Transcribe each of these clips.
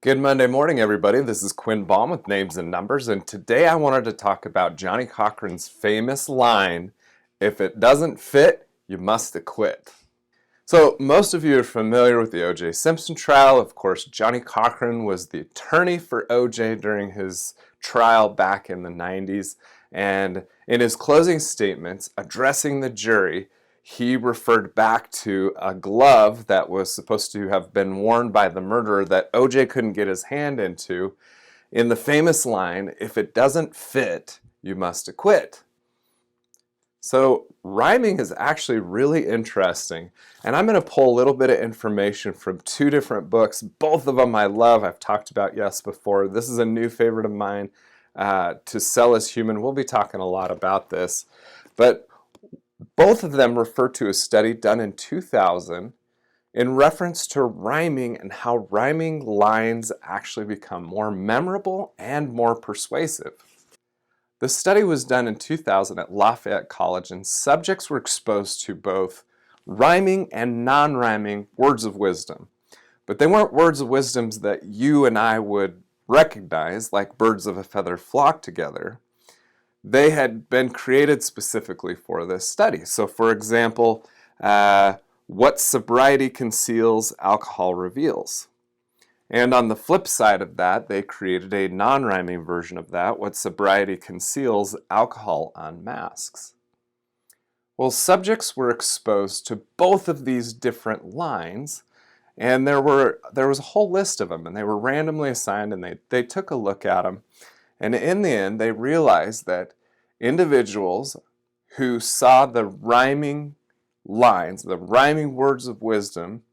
Good Monday morning, everybody. This is Quinn Baum with Names and Numbers, and today I wanted to talk about Johnnie Cochran's famous line, "If it doesn't fit, you must acquit." So most of you are familiar with the OJ Simpson trial. Of course, Johnnie Cochran was the attorney for OJ during his trial back in the 90s, and in his closing statements addressing the jury, he referred back to a glove that was supposed to have been worn by the murderer that OJ couldn't get his hand into, in the famous line, "If it doesn't fit, you must acquit." So rhyming is actually really interesting, and I'm going to pull a little bit of information from two different books. Both of them I love. I've talked about Yes before. This is a new favorite of mine, To Sell as Human. We'll be talking a lot about this, but both of them refer to a study done in 2000 in reference to rhyming and how rhyming lines actually become more memorable and more persuasive. The study was done in 2000 at Lafayette College, and subjects were exposed to both rhyming and non-rhyming words of wisdom. But they weren't words of wisdoms that you and I would recognize, like birds of a feather flock together. They had been created specifically for this study. So for example, what sobriety conceals, alcohol reveals. And on the flip side of that, they created a non-rhyming version of that, what sobriety conceals, alcohol unmasks. Well, subjects were exposed to both of these different lines, and there was a whole list of them, and they were randomly assigned, and they took a look at them. And in the end, they realized that individuals who saw the rhyming lines, the rhyming words of wisdom,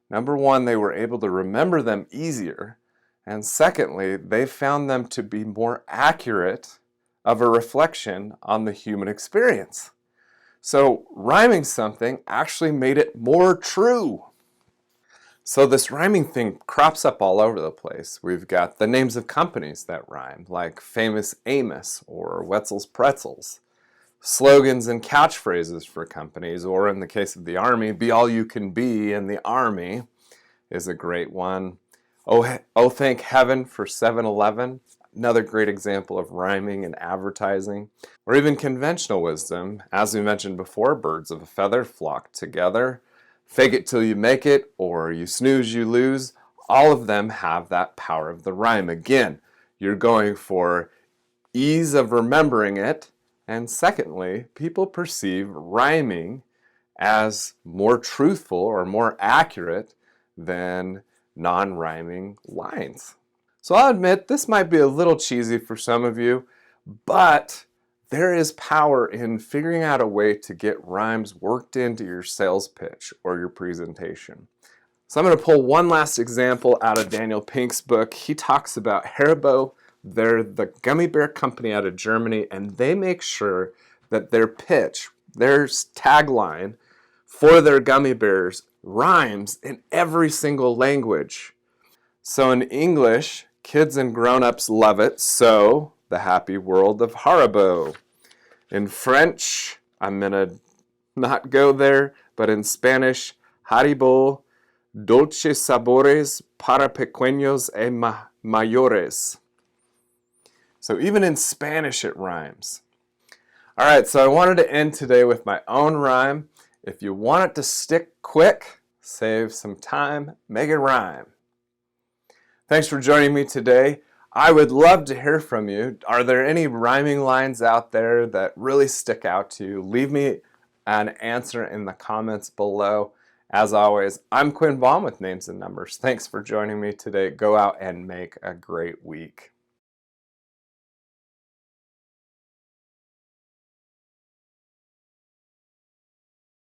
number one, they were able to remember them easier, and secondly, they found them to be more accurate of a reflection on the human experience. So rhyming something actually made it more true. So this rhyming thing crops up all over the place. We've got the names of companies that rhyme, like Famous Amos or Wetzel's Pretzels. Slogans and catchphrases for companies, or in the case of the Army, "Be all you can be in the Army" is a great one. Oh, thank heaven for 7-Eleven, another great example of rhyming and advertising. Or even conventional wisdom, as we mentioned before, birds of a feather flock together. Fake it till you make it, or you snooze, you lose. All of them have that power of the rhyme. Again, you're going for ease of remembering it, and secondly, people perceive rhyming as more truthful or more accurate than non-rhyming lines. So I'll admit this might be a little cheesy for some of you, but there is power in figuring out a way to get rhymes worked into your sales pitch or your presentation. So I'm going to pull one last example out of Daniel Pink's book. He talks about Haribo. They're the gummy bear company out of Germany, and they make sure that their pitch, their tagline for their gummy bears rhymes in every single language. So in English, kids and grown-ups love it, so the happy world of Haribo. In French, I'm going to not go there, but in Spanish, Haribo, dulces sabores para pequeños y mayores. So even in Spanish it rhymes. All right, so I wanted to end today with my own rhyme. If you want it to stick quick, save some time, make it rhyme. Thanks for joining me today. I would love to hear from you. Are there any rhyming lines out there that really stick out to you? Leave me an answer in the comments below. As always, I'm Quinn Baum with Names and Numbers. Thanks for joining me today. Go out and make a great week.